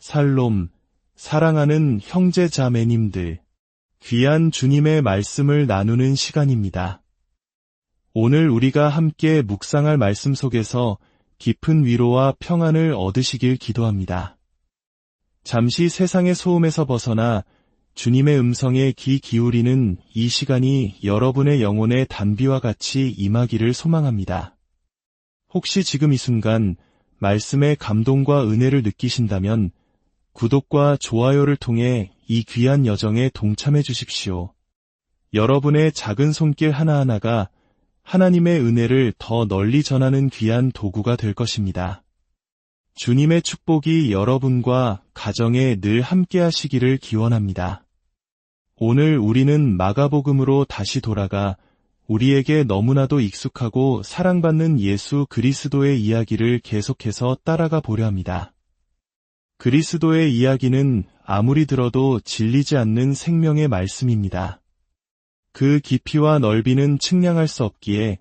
살롬, 사랑하는 형제 자매님들, 귀한 주님의 말씀을 나누는 시간입니다. 오늘 우리가 함께 묵상할 말씀 속에서 깊은 위로와 평안을 얻으시길 기도합니다. 잠시 세상의 소음에서 벗어나 주님의 음성에 귀 기울이는 이 시간이 여러분의 영혼의 단비와 같이 임하기를 소망합니다. 혹시 지금 이 순간 말씀의 감동과 은혜를 느끼신다면 구독과 좋아요를 통해 이 귀한 여정에 동참해 주십시오. 여러분의 작은 손길 하나하나가 하나님의 은혜를 더 널리 전하는 귀한 도구가 될 것입니다. 주님의 축복이 여러분과 가정에 늘 함께 하시기를 기원합니다. 오늘 우리는 마가복음으로 다시 돌아가 우리에게 너무나도 익숙하고 사랑받는 예수 그리스도의 이야기를 계속해서 따라가 보려 합니다. 그리스도의 이야기는 아무리 들어도 질리지 않는 생명의 말씀입니다. 그 깊이와 넓이는 측량할 수 없기에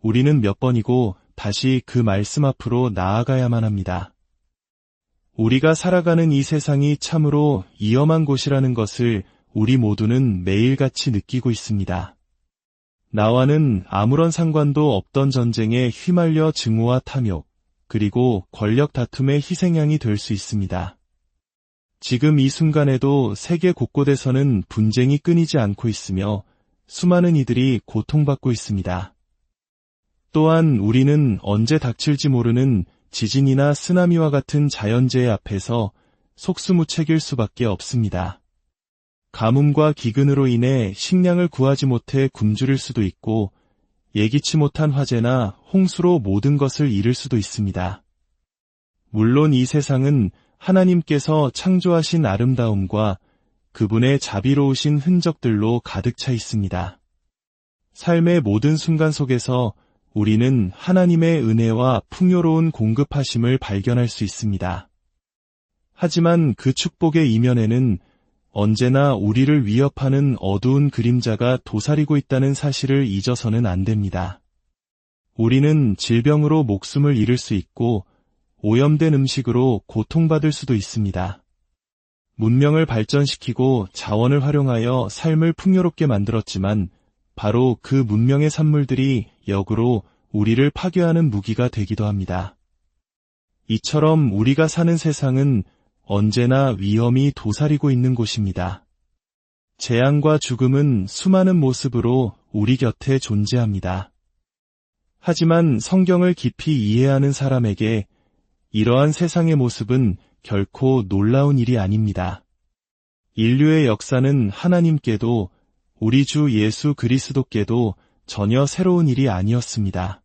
우리는 몇 번이고 다시 그 말씀 앞으로 나아가야만 합니다. 우리가 살아가는 이 세상이 참으로 위험한 곳이라는 것을 우리 모두는 매일같이 느끼고 있습니다. 나와는 아무런 상관도 없던 전쟁에 휘말려 증오와 탐욕, 그리고 권력 다툼의 희생양이 될 수 있습니다. 지금 이 순간에도 세계 곳곳에서는 분쟁이 끊이지 않고 있으며 수많은 이들이 고통받고 있습니다. 또한 우리는 언제 닥칠지 모르는 지진이나 쓰나미와 같은 자연재해 앞에서 속수무책일 수밖에 없습니다. 가뭄과 기근으로 인해 식량을 구하지 못해 굶주릴 수도 있고 예기치 못한 화재나 홍수로 모든 것을 잃을 수도 있습니다. 물론 이 세상은 하나님께서 창조하신 아름다움과 그분의 자비로우신 흔적들로 가득 차 있습니다. 삶의 모든 순간 속에서 우리는 하나님의 은혜와 풍요로운 공급하심을 발견할 수 있습니다. 하지만 그 축복의 이면에는 언제나 우리를 위협하는 어두운 그림자가 도사리고 있다는 사실을 잊어서는 안 됩니다. 우리는 질병으로 목숨을 잃을 수 있고 오염된 음식으로 고통받을 수도 있습니다. 문명을 발전시키고 자원을 활용하여 삶을 풍요롭게 만들었지만 바로 그 문명의 산물들이 역으로 우리를 파괴하는 무기가 되기도 합니다. 이처럼 우리가 사는 세상은 언제나 위험이 도사리고 있는 곳입니다. 재앙과 죽음은 수많은 모습으로 우리 곁에 존재합니다. 하지만 성경을 깊이 이해하는 사람에게 이러한 세상의 모습은 결코 놀라운 일이 아닙니다. 인류의 역사는 하나님께도 우리 주 예수 그리스도께도 전혀 새로운 일이 아니었습니다.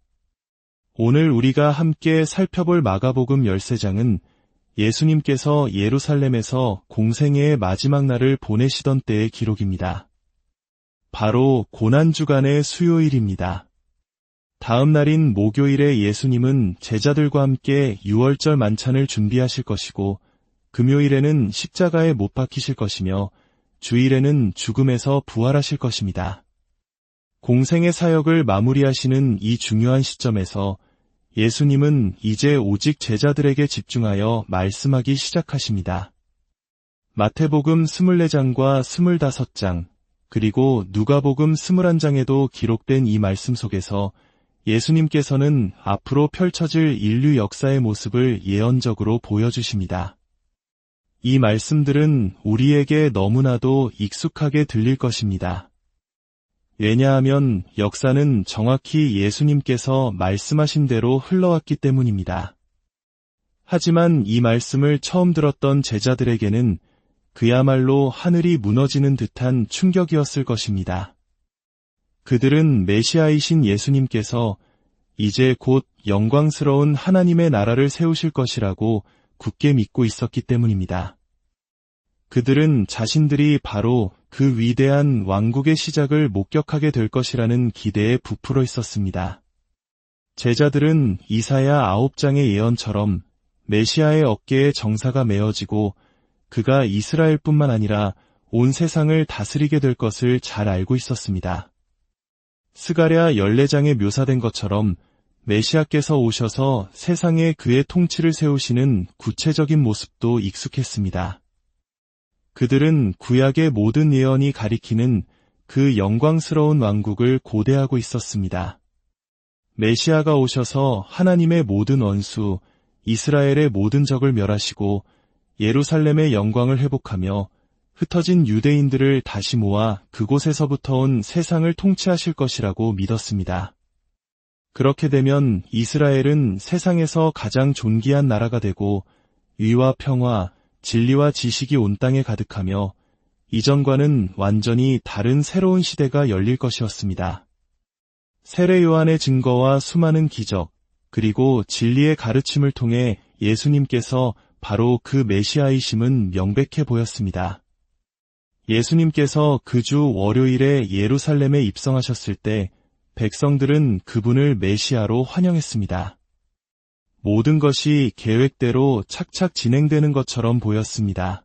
오늘 우리가 함께 살펴볼 마가복음 13장은 예수님께서 예루살렘에서 공생애의 마지막 날을 보내시던 때의 기록입니다. 바로 고난주간의 수요일입니다. 다음 날인 목요일에 예수님은 제자들과 함께 유월절 만찬을 준비하실 것이고 금요일에는 십자가에 못 박히실 것이며 주일에는 죽음에서 부활하실 것입니다. 공생의 사역을 마무리하시는 이 중요한 시점에서 예수님은 이제 오직 제자들에게 집중하여 말씀하기 시작하십니다. 마태복음 24장과 25장, 그리고 누가복음 21장에도 기록된 이 말씀 속에서 예수님께서는 앞으로 펼쳐질 인류 역사의 모습을 예언적으로 보여주십니다. 이 말씀들은 우리에게 너무나도 익숙하게 들릴 것입니다. 왜냐하면 역사는 정확히 예수님께서 말씀하신 대로 흘러왔기 때문입니다. 하지만 이 말씀을 처음 들었던 제자들에게는 그야말로 하늘이 무너지는 듯한 충격이었을 것입니다. 그들은 메시아이신 예수님께서 이제 곧 영광스러운 하나님의 나라를 세우실 것이라고 굳게 믿고 있었기 때문입니다. 그들은 자신들이 바로 그 위대한 왕국의 시작을 목격하게 될 것이라는 기대에 부풀어 있었습니다. 제자들은 이사야 9장의 예언처럼 메시아의 어깨에 정사가 메어지고 그가 이스라엘뿐만 아니라 온 세상을 다스리게 될 것을 잘 알고 있었습니다. 스가랴 14장에 묘사된 것처럼 메시아께서 오셔서 세상에 그의 통치를 세우시는 구체적인 모습도 익숙했습니다. 그들은 구약의 모든 예언이 가리키는 그 영광스러운 왕국을 고대하고 있었습니다. 메시아가 오셔서 하나님의 모든 원수, 이스라엘의 모든 적을 멸하시고 예루살렘의 영광을 회복하며 흩어진 유대인들을 다시 모아 그곳에서부터 온 세상을 통치하실 것이라고 믿었습니다. 그렇게 되면 이스라엘은 세상에서 가장 존귀한 나라가 되고 위와 평화, 진리와 지식이 온 땅에 가득하며 이전과는 완전히 다른 새로운 시대가 열릴 것이었습니다. 세례 요한의 증거와 수많은 기적, 그리고 진리의 가르침을 통해 예수님께서 바로 그 메시아이심은 명백해 보였습니다. 예수님께서 그 주 월요일에 예루살렘에 입성하셨을 때 백성들은 그분을 메시아로 환영했습니다. 모든 것이 계획대로 착착 진행되는 것처럼 보였습니다.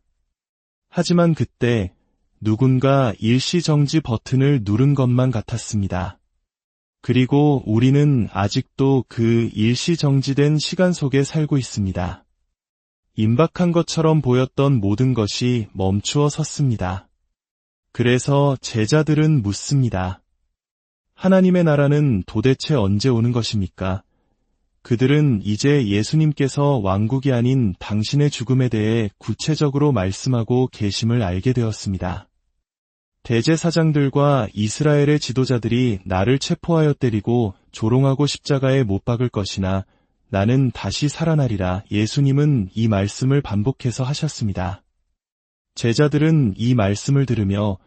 하지만 그때 누군가 일시정지 버튼을 누른 것만 같았습니다. 그리고 우리는 아직도 그 일시정지된 시간 속에 살고 있습니다. 임박한 것처럼 보였던 모든 것이 멈추어 섰습니다. 그래서 제자들은 묻습니다. 하나님의 나라는 도대체 언제 오는 것입니까? 그들은 이제 예수님께서 왕국이 아닌 당신의 죽음에 대해 구체적으로 말씀하고 계심을 알게 되었습니다. 대제사장들과 이스라엘의 지도자들이 나를 체포하여 때리고 조롱하고 십자가에 못 박을 것이나 나는 다시 살아나리라. 예수님은 이 말씀을 반복해서 하셨습니다. 제자들은 이 말씀을 들으며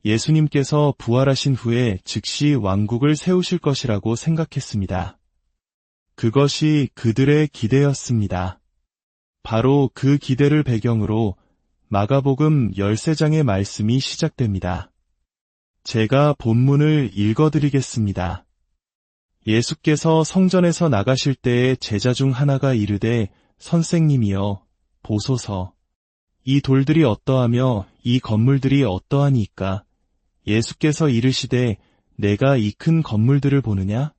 예수님께서 부활하신 후에 즉시 왕국을 세우실 것이라고 생각했습니다. 그것이 그들의 기대였습니다. 바로 그 기대를 배경으로 마가복음 13장의 말씀이 시작됩니다. 제가 본문을 읽어드리겠습니다. 예수께서 성전에서 나가실 때에 제자 중 하나가 이르되 선생님이여 보소서 이 돌들이 어떠하며 이 건물들이 어떠하니이까? 예수께서 이르시되 내가 이 큰 건물들을 보느냐?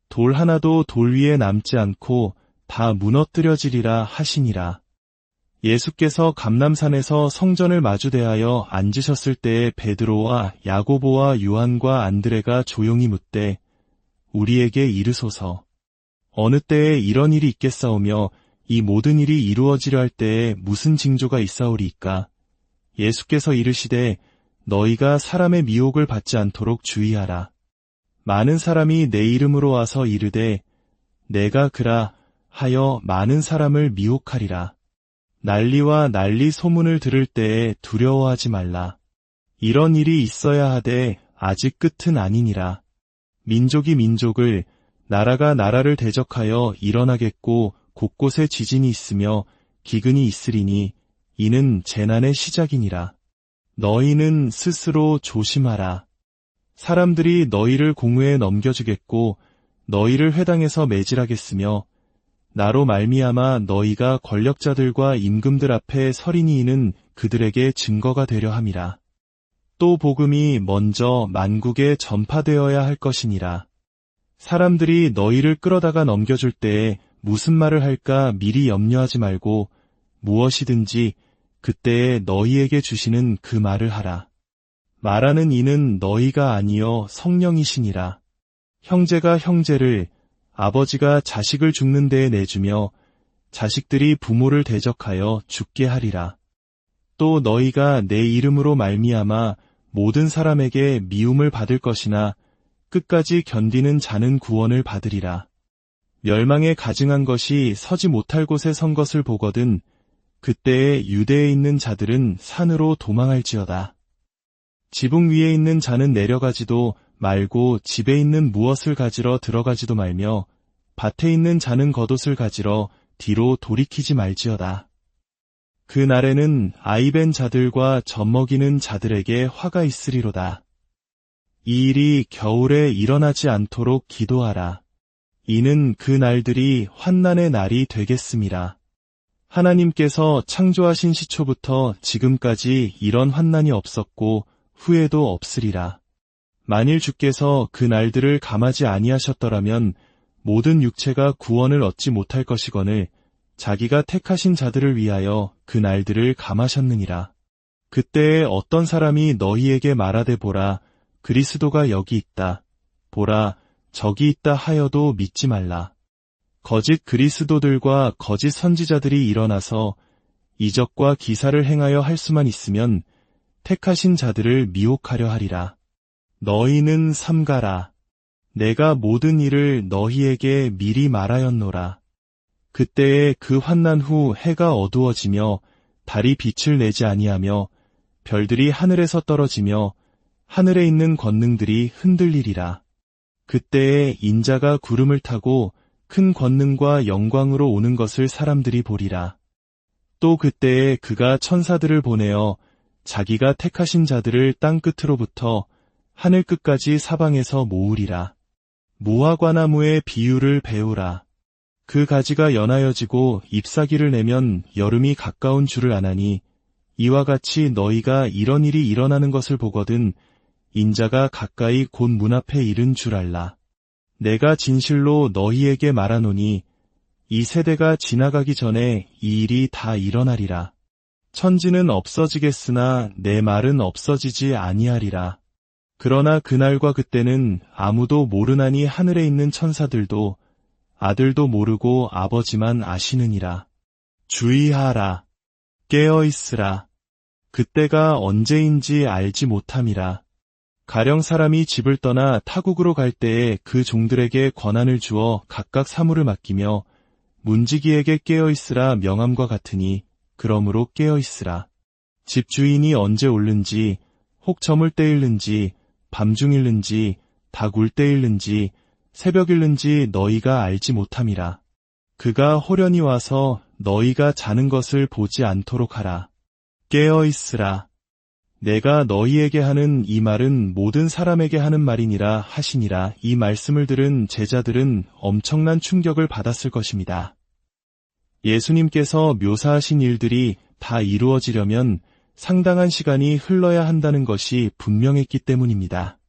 돌 하나도 돌 위에 남지 않고 다 무너뜨려지리라 하시니라. 예수께서 감람산에서 성전을 마주대하여 앉으셨을 때에 베드로와 야고보와 요한과 안드레가 조용히 묻되 우리에게 이르소서 어느 때에 이런 일이 있겠사오며 이 모든 일이 이루어지려 할 때에 무슨 징조가 있사오리이까? 예수께서 이르시되 너희가 사람의 미혹을 받지 않도록 주의하라. 많은 사람이 내 이름으로 와서 이르되 내가 그라 하여 많은 사람을 미혹하리라. 난리와 난리 소문을 들을 때에 두려워하지 말라. 이런 일이 있어야 하되 아직 끝은 아니니라. 민족이 민족을, 나라가 나라를 대적하여 일어나겠고 곳곳에 지진이 있으며 기근이 있으리니 이는 재난의 시작이니라. 너희는 스스로 조심하라. 사람들이 너희를 공회에 넘겨주겠고 너희를 회당에서 매질하겠으며 나로 말미암아 너희가 권력자들과 임금들 앞에 서리니 이는 그들에게 증거가 되려 함이라. 또 복음이 먼저 만국에 전파되어야 할 것이니라. 사람들이 너희를 끌어다가 넘겨줄 때에 무슨 말을 할까 미리 염려하지 말고 무엇이든지 그때에 너희에게 주시는 그 말을 하라. 말하는 이는 너희가 아니요 성령이시니라. 형제가 형제를, 아버지가 자식을 죽는 데에 내주며 자식들이 부모를 대적하여 죽게 하리라. 또 너희가 내 이름으로 말미암아 모든 사람에게 미움을 받을 것이나 끝까지 견디는 자는 구원을 받으리라. 멸망에 가증한 것이 서지 못할 곳에 선 것을 보거든 그때에 유대에 있는 자들은 산으로 도망할지어다. 지붕 위에 있는 자는 내려가지도 말고 집에 있는 무엇을 가지러 들어가지도 말며 밭에 있는 자는 겉옷을 가지러 뒤로 돌이키지 말지어다. 그 날에는 아이벤 자들과 젖먹이는 자들에게 화가 있으리로다. 이 일이 겨울에 일어나지 않도록 기도하라. 이는 그 날들이 환난의 날이 되겠음이라. 하나님께서 창조하신 시초부터 지금까지 이런 환난이 없었고 후에도 없으리라. 만일 주께서 그 날들을 감하지 아니하셨더라면 모든 육체가 구원을 얻지 못할 것이거늘 자기가 택하신 자들을 위하여 그 날들을 감하셨느니라. 그때에 어떤 사람이 너희에게 말하되 보라, 그리스도가 여기 있다. 보라, 저기 있다 하여도 믿지 말라. 거짓 그리스도들과 거짓 선지자들이 일어나서 이적과 기사를 행하여 할 수만 있으면 택하신 자들을 미혹하려 하리라. 너희는 삼가라. 내가 모든 일을 너희에게 미리 말하였노라. 그때에 그 환난 후 해가 어두워지며 달이 빛을 내지 아니하며 별들이 하늘에서 떨어지며 하늘에 있는 권능들이 흔들리리라. 그때에 인자가 구름을 타고 큰 권능과 영광으로 오는 것을 사람들이 보리라. 또 그때에 그가 천사들을 보내어 자기가 택하신 자들을 땅 끝으로부터 하늘 끝까지 사방에서 모으리라. 무화과나무의 비유를 배우라. 그 가지가 연하여지고 잎사귀를 내면 여름이 가까운 줄을 아나니 이와 같이 너희가 이런 일이 일어나는 것을 보거든 인자가 가까이 곧 문 앞에 이른 줄 알라. 내가 진실로 너희에게 말하노니 이 세대가 지나가기 전에 이 일이 다 일어나리라. 천지는 없어지겠으나 내 말은 없어지지 아니하리라. 그러나 그날과 그때는 아무도 모르나니 하늘에 있는 천사들도 아들도 모르고 아버지만 아시느니라. 주의하라. 깨어있으라. 그때가 언제인지 알지 못함이라. 가령 사람이 집을 떠나 타국으로 갈 때에 그 종들에게 권한을 주어 각각 사물을 맡기며 문지기에게 깨어있으라 명함과 같으니 그러므로 깨어있으라. 집주인이 언제 올는지 혹 저물 때일는지 밤중일는지 닭울 때일는지 새벽일는지 너희가 알지 못함이라. 그가 호련히 와서 너희가 자는 것을 보지 않도록 하라. 깨어있으라. 내가 너희에게 하는 이 말은 모든 사람에게 하는 말이니라 하시니라. 이 말씀을 들은 제자들은 엄청난 충격을 받았을 것입니다. 예수님께서 묘사하신 일들이 다 이루어지려면 상당한 시간이 흘러야 한다는 것이 분명했기 때문입니다.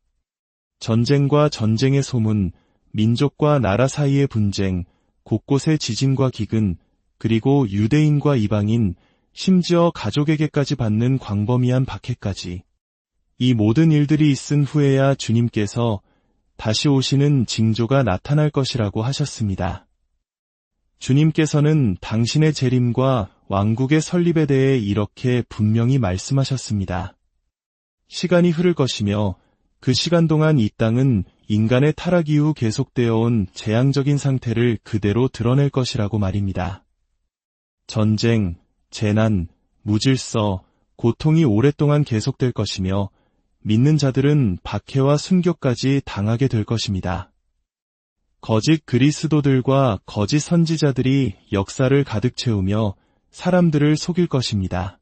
전쟁과 전쟁의 소문, 민족과 나라 사이의 분쟁, 곳곳의 지진과 기근, 그리고 유대인과 이방인, 심지어 가족에게까지 받는 광범위한 박해까지. 이 모든 일들이 있은 후에야 주님께서 다시 오시는 징조가 나타날 것이라고 하셨습니다. 주님께서는 당신의 재림과 왕국의 설립에 대해 이렇게 분명히 말씀하셨습니다. 시간이 흐를 것이며 그 시간 동안 이 땅은 인간의 타락 이후 계속되어 온 재앙적인 상태를 그대로 드러낼 것이라고 말입니다. 전쟁, 재난, 무질서, 고통이 오랫동안 계속될 것이며 믿는 자들은 박해와 순교까지 당하게 될 것입니다. 거짓 그리스도들과 거짓 선지자들이 역사를 가득 채우며 사람들을 속일 것입니다.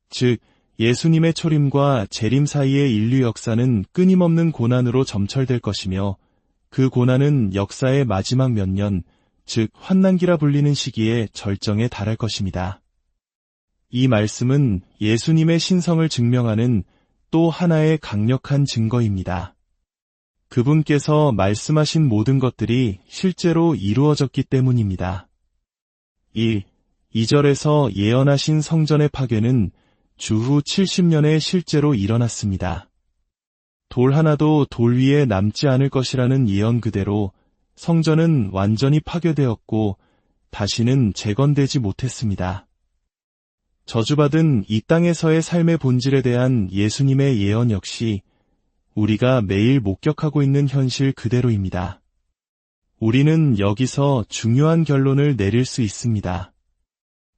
즉, 예수님의 초림과 재림 사이의 인류 역사는 끊임없는 고난으로 점철될 것이며 그 고난은 역사의 마지막 몇 년, 즉 환난기라 불리는 시기에 절정에 달할 것입니다. 이 말씀은 예수님의 신성을 증명하는 또 하나의 강력한 증거입니다. 그분께서 말씀하신 모든 것들이 실제로 이루어졌기 때문입니다. 1. 2절에서 예언하신 성전의 파괴는 주후 70년에 실제로 일어났습니다. 돌 하나도 돌 위에 남지 않을 것이라는 예언 그대로 성전은 완전히 파괴되었고 다시는 재건되지 못했습니다. 저주받은 이 땅에서의 삶의 본질에 대한 예수님의 예언 역시 우리가 매일 목격하고 있는 현실 그대로입니다. 우리는 여기서 중요한 결론을 내릴 수 있습니다.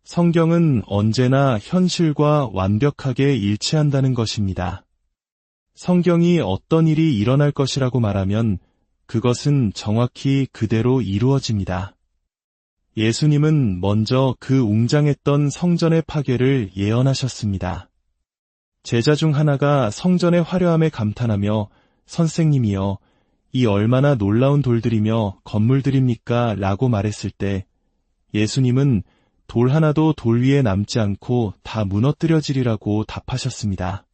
성경은 언제나 현실과 완벽하게 일치한다는 것입니다. 성경이 어떤 일이 일어날 것이라고 말하면 그것은 정확히 그대로 이루어집니다. 예수님은 먼저 그 웅장했던 성전의 파괴를 예언하셨습니다. 제자 중 하나가 성전의 화려함에 감탄하며 선생님이여, 이 얼마나 놀라운 돌들이며 건물들입니까? 라고 말했을 때 예수님은 돌 하나도 돌 위에 남지 않고 다 무너뜨려지리라고 답하셨습니다.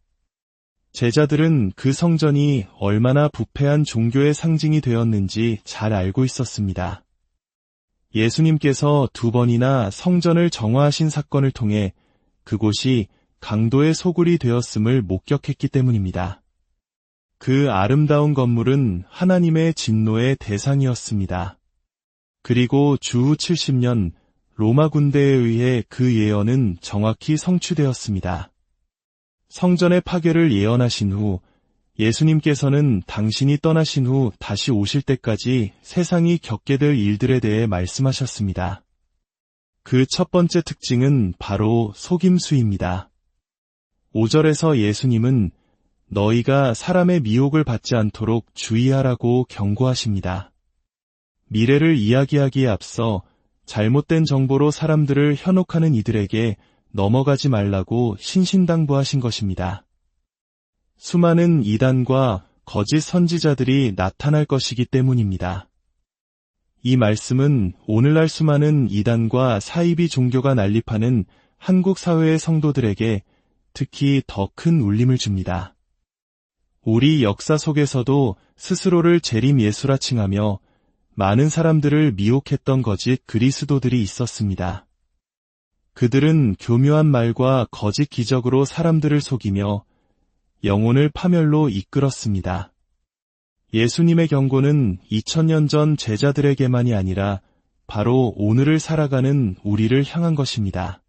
제자들은 그 성전이 얼마나 부패한 종교의 상징이 되었는지 잘 알고 있었습니다. 예수님께서 2번이나 성전을 정화하신 사건을 통해 그곳이 강도의 소굴이 되었음을 목격했기 때문입니다. 그 아름다운 건물은 하나님의 진노의 대상이었습니다. 그리고 주후 70년 로마 군대에 의해 그 예언은 정확히 성취되었습니다. 성전의 파괴를 예언하신 후 예수님께서는 당신이 떠나신 후 다시 오실 때까지 세상이 겪게 될 일들에 대해 말씀하셨습니다. 그 첫 번째 특징은 바로 속임수입니다. 5절에서 예수님은 너희가 사람의 미혹을 받지 않도록 주의하라고 경고하십니다. 미래를 이야기하기에 앞서 잘못된 정보로 사람들을 현혹하는 이들에게 넘어가지 말라고 신신당부하신 것입니다. 수많은 이단과 거짓 선지자들이 나타날 것이기 때문입니다. 이 말씀은 오늘날 수많은 이단과 사이비 종교가 난립하는 한국 사회의 성도들에게 특히 더 큰 울림을 줍니다. 우리 역사 속에서도 스스로를 재림 예수라 칭하며 많은 사람들을 미혹했던 거짓 그리스도들이 있었습니다. 그들은 교묘한 말과 거짓 기적으로 사람들을 속이며 영혼을 파멸로 이끌었습니다. 예수님의 경고는 2000년 전 제자들에게만이 아니라 바로 오늘을 살아가는 우리를 향한 것입니다.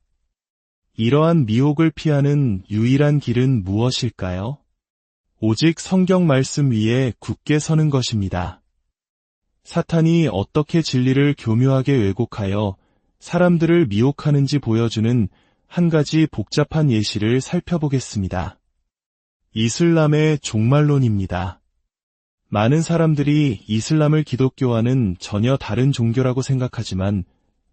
이러한 미혹을 피하는 유일한 길은 무엇일까요? 오직 성경 말씀 위에 굳게 서는 것입니다. 사탄이 어떻게 진리를 교묘하게 왜곡하여 사람들을 미혹하는지 보여주는 한 가지 복잡한 예시를 살펴보겠습니다. 이슬람의 종말론입니다. 많은 사람들이 이슬람을 기독교와는 전혀 다른 종교라고 생각하지만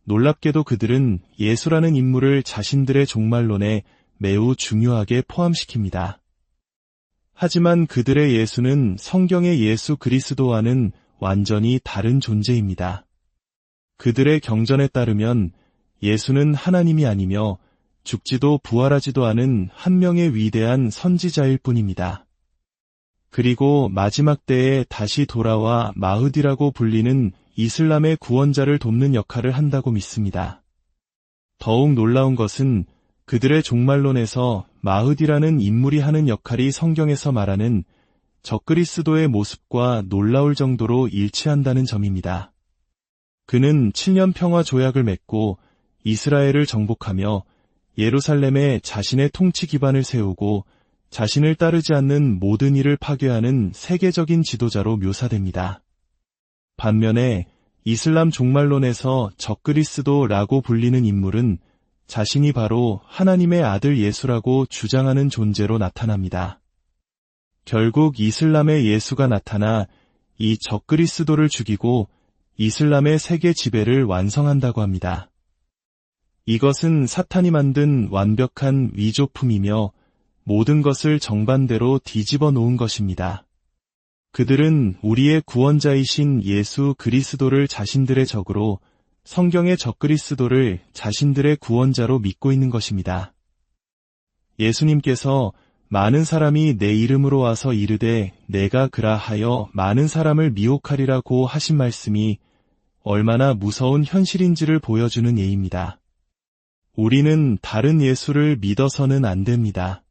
놀랍게도 그들은 예수라는 인물을 자신들의 종말론에 매우 중요하게 포함시킵니다. 하지만 그들의 예수는 성경의 예수 그리스도와는 완전히 다른 존재입니다. 그들의 경전에 따르면 예수는 하나님이 아니며 죽지도 부활하지도 않은 한 명의 위대한 선지자일 뿐입니다. 그리고 마지막 때에 다시 돌아와 마흐디라고 불리는 이슬람의 구원자를 돕는 역할을 한다고 믿습니다. 더욱 놀라운 것은 그들의 종말론에서 마흐디라는 인물이 하는 역할이 성경에서 말하는 적그리스도의 모습과 놀라울 정도로 일치한다는 점입니다. 그는 7년 평화 조약을 맺고 이스라엘을 정복하며 예루살렘에 자신의 통치 기반을 세우고 자신을 따르지 않는 모든 이를 파괴하는 세계적인 지도자로 묘사됩니다. 반면에 이슬람 종말론에서 적그리스도라고 불리는 인물은 자신이 바로 하나님의 아들 예수라고 주장하는 존재로 나타납니다. 결국 이슬람의 예수가 나타나 이 적그리스도를 죽이고 이슬람의 세계 지배를 완성한다고 합니다. 이것은 사탄이 만든 완벽한 위조품이며 모든 것을 정반대로 뒤집어 놓은 것입니다. 그들은 우리의 구원자이신 예수 그리스도를 자신들의 적으로 성경의 적그리스도를 자신들의 구원자로 믿고 있는 것입니다. 예수님께서 많은 사람이 내 이름으로 와서 이르되 내가 그라하여 많은 사람을 미혹하리라고 하신 말씀이 얼마나 무서운 현실인지를 보여주는 예입니다. 우리는 다른 예수를 믿어서는 안 됩니다.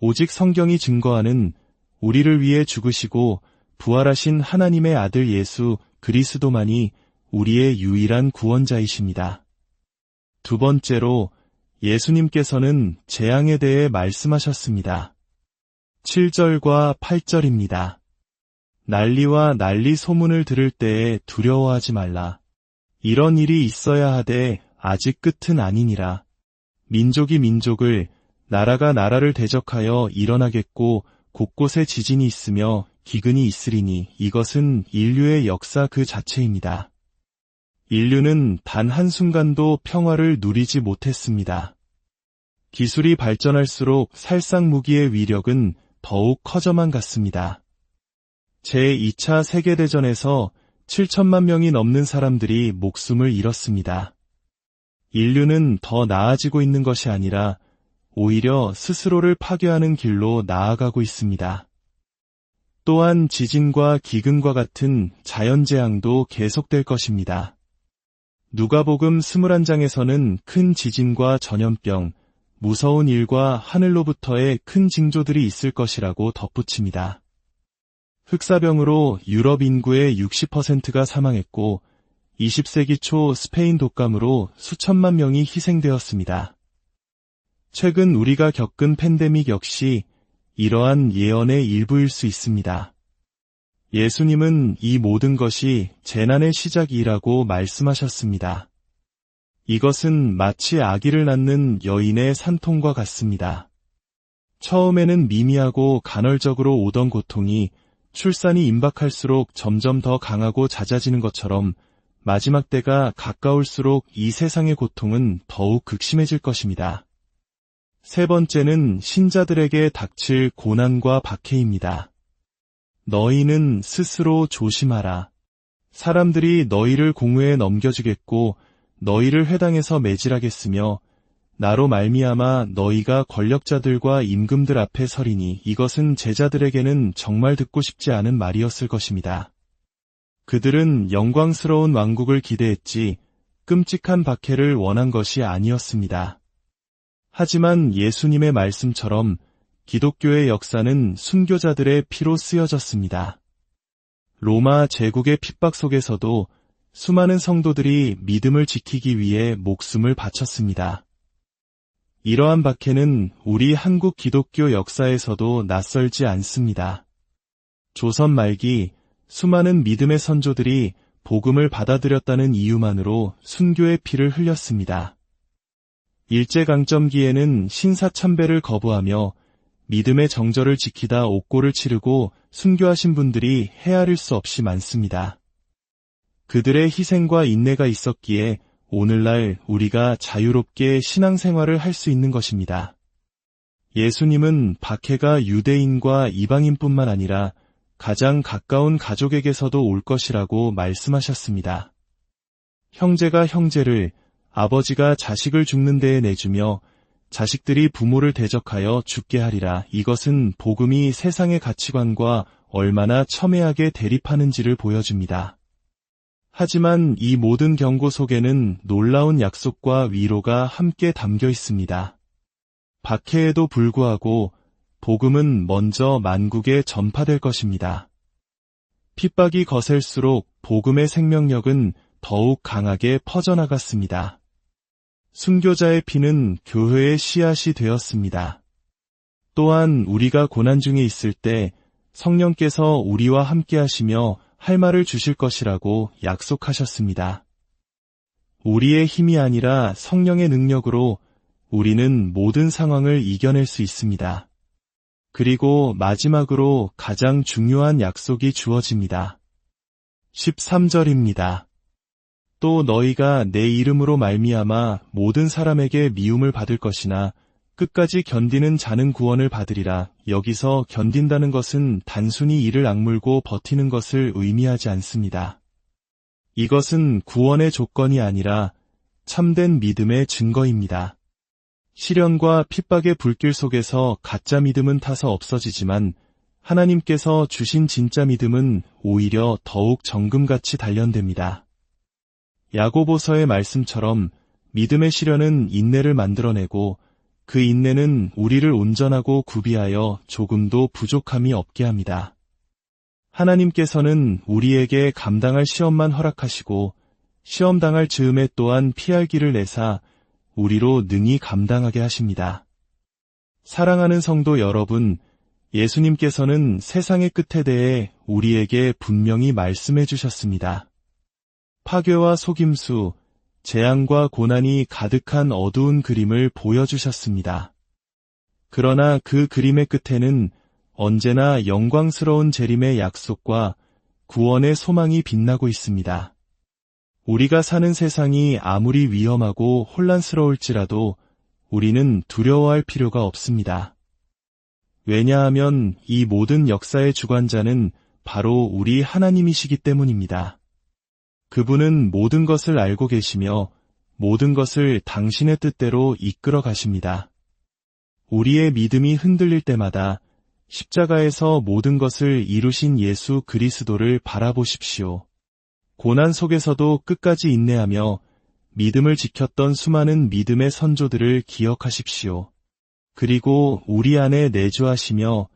오직 성경이 증거하는 우리를 위해 죽으시고 부활하신 하나님의 아들 예수 그리스도만이 우리의 유일한 구원자이십니다. 두 번째로 예수님께서는 재앙에 대해 말씀하셨습니다. 7절과 8절입니다. 난리와 난리 소문을 들을 때에 두려워하지 말라. 이런 일이 있어야 하되 아직 끝은 아니니라. 민족이 민족을, 나라가 나라를 대적하여 일어나겠고 곳곳에 지진이 있으며 기근이 있으리니 이것은 인류의 역사 그 자체입니다. 인류는 단 한순간도 평화를 누리지 못했습니다. 기술이 발전할수록 살상 무기의 위력은 더욱 커져만 갔습니다. 제2차 세계대전에서 7천만 명이 넘는 사람들이 목숨을 잃었습니다. 인류는 더 나아지고 있는 것이 아니라 오히려 스스로를 파괴하는 길로 나아가고 있습니다. 또한 지진과 기근과 같은 자연재앙도 계속될 것입니다. 누가복음 21장에서는 큰 지진과 전염병, 무서운 일과 하늘로부터의 큰 징조들이 있을 것이라고 덧붙입니다. 흑사병으로 유럽 인구의 60%가 사망했고 20세기 초 스페인 독감으로 수천만 명이 희생되었습니다. 최근 우리가 겪은 팬데믹 역시 이러한 예언의 일부일 수 있습니다. 예수님은 이 모든 것이 재난의 시작이라고 말씀하셨습니다. 이것은 마치 아기를 낳는 여인의 산통과 같습니다. 처음에는 미미하고 간헐적으로 오던 고통이 출산이 임박할수록 점점 더 강하고 잦아지는 것처럼 마지막 때가 가까울수록 이 세상의 고통은 더욱 극심해질 것입니다. 세 번째는 신자들에게 닥칠 고난과 박해입니다. 너희는 스스로 조심하라. 사람들이 너희를 공회에 넘겨주겠고 너희를 회당에서 매질하겠으며 나로 말미암아 너희가 권력자들과 임금들 앞에 서리니 이것은 제자들에게는 정말 듣고 싶지 않은 말이었을 것입니다. 그들은 영광스러운 왕국을 기대했지 끔찍한 박해를 원한 것이 아니었습니다. 하지만 예수님의 말씀처럼 기독교의 역사는 순교자들의 피로 쓰여졌습니다. 로마 제국의 핍박 속에서도 수많은 성도들이 믿음을 지키기 위해 목숨을 바쳤습니다. 이러한 박해는 우리 한국 기독교 역사에서도 낯설지 않습니다. 조선 말기 수많은 믿음의 선조들이 복음을 받아들였다는 이유만으로 순교의 피를 흘렸습니다. 일제강점기에는 신사참배를 거부하며 믿음의 정절을 지키다 옥고를 치르고 순교하신 분들이 헤아릴 수 없이 많습니다. 그들의 희생과 인내가 있었기에 오늘날 우리가 자유롭게 신앙생활을 할 수 있는 것입니다. 예수님은 박해가 유대인과 이방인뿐만 아니라 가장 가까운 가족에게서도 올 것이라고 말씀하셨습니다. 형제가 형제를, 아버지가 자식을 죽는 데에 내주며 자식들이 부모를 대적하여 죽게 하리라. 이것은 복음이 세상의 가치관과 얼마나 첨예하게 대립하는지를 보여줍니다. 하지만 이 모든 경고 속에는 놀라운 약속과 위로가 함께 담겨 있습니다. 박해에도 불구하고 복음은 먼저 만국에 전파될 것입니다. 핍박이 거셀수록 복음의 생명력은 더욱 강하게 퍼져나갔습니다. 순교자의 피는 교회의 씨앗이 되었습니다. 또한 우리가 고난 중에 있을 때 성령께서 우리와 함께 하시며 할 말을 주실 것이라고 약속하셨습니다. 우리의 힘이 아니라 성령의 능력으로 우리는 모든 상황을 이겨낼 수 있습니다. 그리고 마지막으로 가장 중요한 약속이 주어집니다. 13절입니다. 또 너희가 내 이름으로 말미암아 모든 사람에게 미움을 받을 것이나 끝까지 견디는 자는 구원을 받으리라. 여기서 견딘다는 것은 단순히 이를 악물고 버티는 것을 의미하지 않습니다. 이것은 구원의 조건이 아니라 참된 믿음의 증거입니다. 시련과 핍박의 불길 속에서 가짜 믿음은 타서 없어지지만 하나님께서 주신 진짜 믿음은 오히려 더욱 정금같이 단련됩니다. 야고보서의 말씀처럼 믿음의 시련은 인내를 만들어내고 그 인내는 우리를 온전하고 구비하여 조금도 부족함이 없게 합니다. 하나님께서는 우리에게 감당할 시험만 허락하시고 시험 당할 즈음에 또한 피할 길을 내사 우리로 능히 감당하게 하십니다. 사랑하는 성도 여러분, 예수님께서는 세상의 끝에 대해 우리에게 분명히 말씀해 주셨습니다. 파괴와 속임수, 재앙과 고난이 가득한 어두운 그림을 보여주셨습니다. 그러나 그 그림의 끝에는 언제나 영광스러운 재림의 약속과 구원의 소망이 빛나고 있습니다. 우리가 사는 세상이 아무리 위험하고 혼란스러울지라도 우리는 두려워할 필요가 없습니다. 왜냐하면 이 모든 역사의 주관자는 바로 우리 하나님이시기 때문입니다. 그분은 모든 것을 알고 계시며 모든 것을 당신의 뜻대로 이끌어 가십니다. 우리의 믿음이 흔들릴 때마다 십자가에서 모든 것을 이루신 예수 그리스도를 바라보십시오. 고난 속에서도 끝까지 인내하며 믿음을 지켰던 수많은 믿음의 선조들을 기억하십시오. 그리고 우리 안에 내주하시며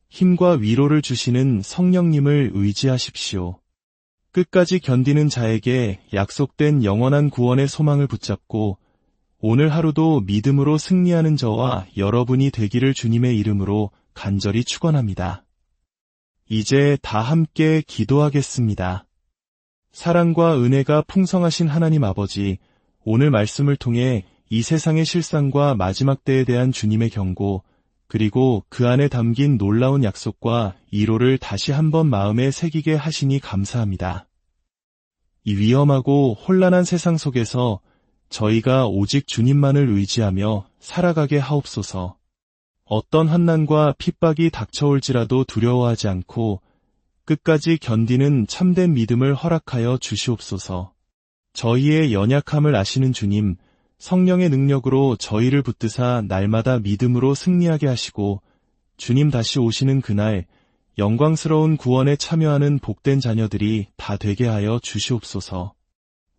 힘과 위로를 주시는 성령님을 의지하십시오. 끝까지 견디는 자에게 약속된 영원한 구원의 소망을 붙잡고 오늘 하루도 믿음으로 승리하는 저와 여러분이 되기를 주님의 이름으로 간절히 축원합니다. 이제 다 함께 기도하겠습니다. 사랑과 은혜가 풍성하신 하나님 아버지, 오늘 말씀을 통해 이 세상의 실상과 마지막 때에 대한 주님의 경고, 그리고 그 안에 담긴 놀라운 약속과 이로를 다시 한번 마음에 새기게 하시니 감사합니다. 이 위험하고 혼란한 세상 속에서 저희가 오직 주님만을 의지하며 살아가게 하옵소서. 어떤 환난과 핍박이 닥쳐올지라도 두려워하지 않고 끝까지 견디는 참된 믿음을 허락하여 주시옵소서. 저희의 연약함을 아시는 주님, 성령의 능력으로 저희를 붙드사 날마다 믿음으로 승리하게 하시고 주님 다시 오시는 그날 영광스러운 구원에 참여하는 복된 자녀들이 다 되게 하여 주시옵소서.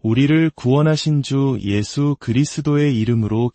우리를 구원하신 주 예수 그리스도의 이름으로